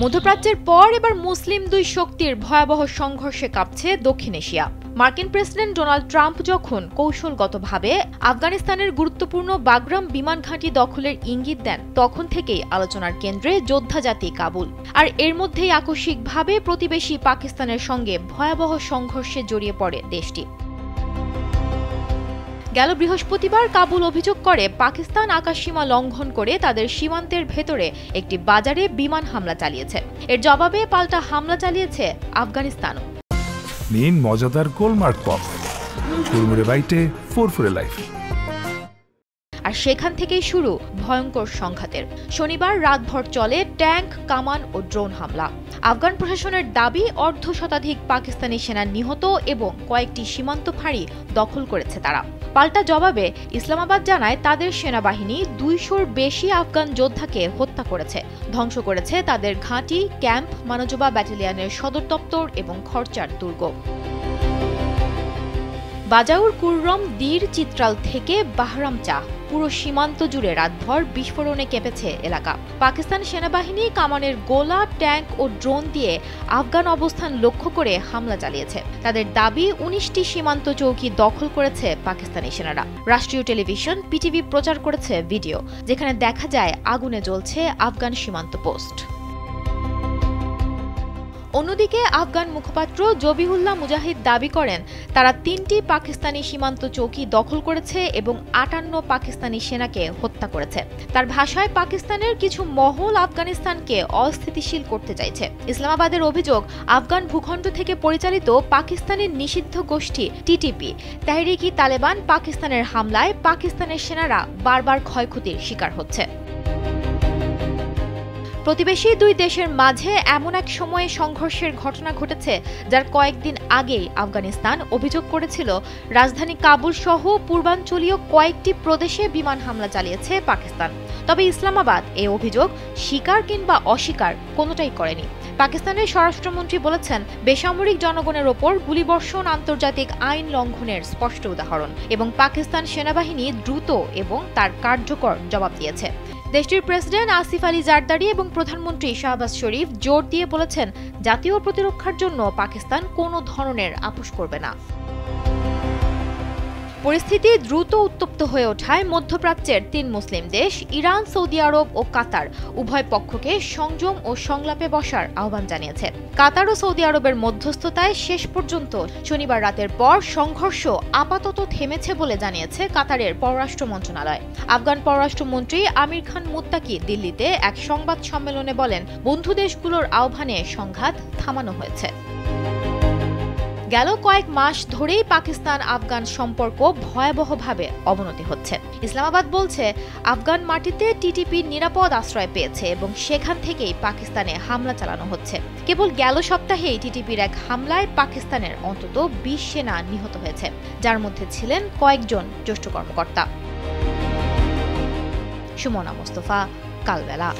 মধ্যপ্রাচ্যের পর এবার মুসলিম দুই শক্তির ভয়াবহ সংঘর্ষে কাঁপছে দক্ষিণ এশিয়া। মার্কিন প্রেসিডেন্ট ডোনাল্ড ট্রাম্প যখন কৌশলগতভাবে আফগানিস্তানের গুরুত্বপূর্ণ বাগরাম বিমান ঘাঁটি দখলের ইঙ্গিত দেন, তখন থেকেই আলোচনার কেন্দ্রে যোদ্ধাজাতি কাবুল। আর এর মধ্যেই আকস্মিকভাবে প্রতিবেশী পাকিস্তানের সঙ্গে ভয়াবহ সংঘর্ষে জড়িয়ে পড়ে দেশটি। গেল বৃহস্পতিবার কাবুল অভিযোগ করে পাকিস্তান আকাশসীমা লঙ্ঘন করে তাদের সীমান্তের ভেতরে একটি বাজারে বিমান হামলা চালিয়েছে। এর জবাবে পাল্টা হামলা চালিয়েছে আফগানিস্তানও। নিন মজাদার গোলমার্ক পপ, কুড়মুড়ে বাইটে ফুরফুরে লাইফ। আর সেখান থেকেই শুরু ভয়ঙ্কর সংঘাতের। শনিবার রাতভর চলে ট্যাঙ্ক, কামান ও ড্রোন হামলা। আফগান প্রশাসনের দাবি অর্ধ শতাধিক পাকিস্তানি সেনা নিহত এবং কয়েকটি সীমান্ত ফাঁড়ি দখল করেছে তারা। পাল্টা জবাবে ইসলামাবাদ জানায় তাদের সেনাবাহিনী 200-র বেশি আফগান যোদ্ধাকে হত্যা করেছে, ধ্বংস করেছে তাদের ঘাঁটি, ক্যাম্প, মানজোবা ব্যাটালিয়নের সদর দপ্তর এবং খরচার দুর্গ। বাজাউর, কুররম, দীর, চিত্রাল থেকে বাহরাম চা পুরো সীমান্ত জুড়ে রাতভর বিস্ফোরণে কেঁপেছে এলাকা। পাকিস্তান সেনাবাহিনী কামানের গোলা, ট্যাঙ্ক ও ড্রোন দিয়ে আফগান অবস্থান লক্ষ্য করে হামলা চালিয়েছে। তাদের দাবি 19টি সীমান্ত চৌকি দখল করেছে পাকিস্তানি সেনারা। রাষ্ট্রীয় টেলিভিশন পিটিভি প্রচার করেছে ভিডিও, যেখানে দেখা যায় আগুনে জ্বলছে আফগান সীমান্ত পোস্ট। অন্যদিকে আফগান মুখপাত্র জবিহুল্লাহ মুজাহিদ দাবি করেন তারা 3টি পাকিস্তানি সীমান্ত চৌকি দখল করেছে এবং 58 পাকিস্তানি সেনাকে হত্যা করেছে। তার ভাষায় পাকিস্তানের কিছু মহল আফগানিস্তানকে অস্থিতিশীল করতে চাইছে। ইসলামাবাদের অভিযোগ, আফগান ভূখণ্ড থেকে পরিচালিত পাকিস্তানের নিষিদ্ধ গোষ্ঠী টিটিপি, তেহরিক-ই-তালেবান পাকিস্তানের হামলায় পাকিস্তানের সেনারা বারবার ক্ষয়ক্ষতির শিকার হচ্ছে। প্রতিবেশী দুই দেশের মাঝে এমন এক সময়ে সংঘর্ষের ঘটনা ঘটেছে যার কয়েকদিন আগেই আফগানিস্তান অভিযোগ করেছিল রাজধানী কাবুল সহ পূর্বাঞ্চলীয় কয়েকটি প্রদেশে বিমান হামলা চালিয়েছে পাকিস্তান। তবে ইসলামাবাদ এই অভিযোগ স্বীকার কিংবা অস্বীকার কোনোটাই করেনি। পাকিস্তানের স্বরাষ্ট্রমন্ত্রী বলেছেন, বেসামরিক জনগণের ওপর গুলিবর্ষণ আন্তর্জাতিক আইন লঙ্ঘনের স্পষ্ট উদাহরণ এবং পাকিস্তান সেনাবাহিনী দ্রুত এবং তার কার্যকর জবাব দিয়েছে। দেশটির প্রেসিডেন্ট আসিফ আলী জারদারি এবং প্রধানমন্ত্রী শাহবাজ শরীফ জোর দিয়ে বলেছেন, জাতীয় প্রতিরক্ষার জন্য পাকিস্তান কোনো ধরনের আপোস করবে না। পরিস্থিতি দ্রুত উত্তপ্ত হয়ে ওঠায় মধ্যপ্রাচ্যের 3 মুসলিম দেশ ইরান, সৌদি আরব ও কাতার উভয় পক্ষকে সংযম ও সংলাপে বসার আহ্বান জানিয়েছে। কাতার ও সৌদি আরবের মধ্যস্থতায় শেষ পর্যন্ত শনিবার রাতের পর সংঘর্ষ আপাতত থেমেছে বলে জানিয়েছে কাতারের পররাষ্ট্র মন্ত্রণালয়। আফগান পররাষ্ট্রমন্ত্রী আমির খান মুত্তাকি দিল্লিতে এক সংবাদ সম্মেলনে বলেন, বন্ধু দেশগুলোর আহ্বানে সংঘাত থামানো হয়েছে। গেল কয়েক মাস ধরেই পাকিস্তান আফগান সম্পর্ক ভয়াবহভাবে অবনতি হচ্ছে। ইসলামাবাদ বলছে, আফগান মাটিতে টিটিপি নিরাপদ আশ্রয় পেয়েছে এবং সেখান থেকেই পাকিস্তানে হামলা চালানো হচ্ছে। কেবল গেল সপ্তাহেই টিটিপির এক হামলায় পাকিস্তানের অন্তত 20 সেনা নিহত হয়েছে, যার মধ্যে ছিলেন কয়েকজন জ্যেষ্ঠ কর্মকর্তা। সুমনা মোস্তফা, কালবেলা।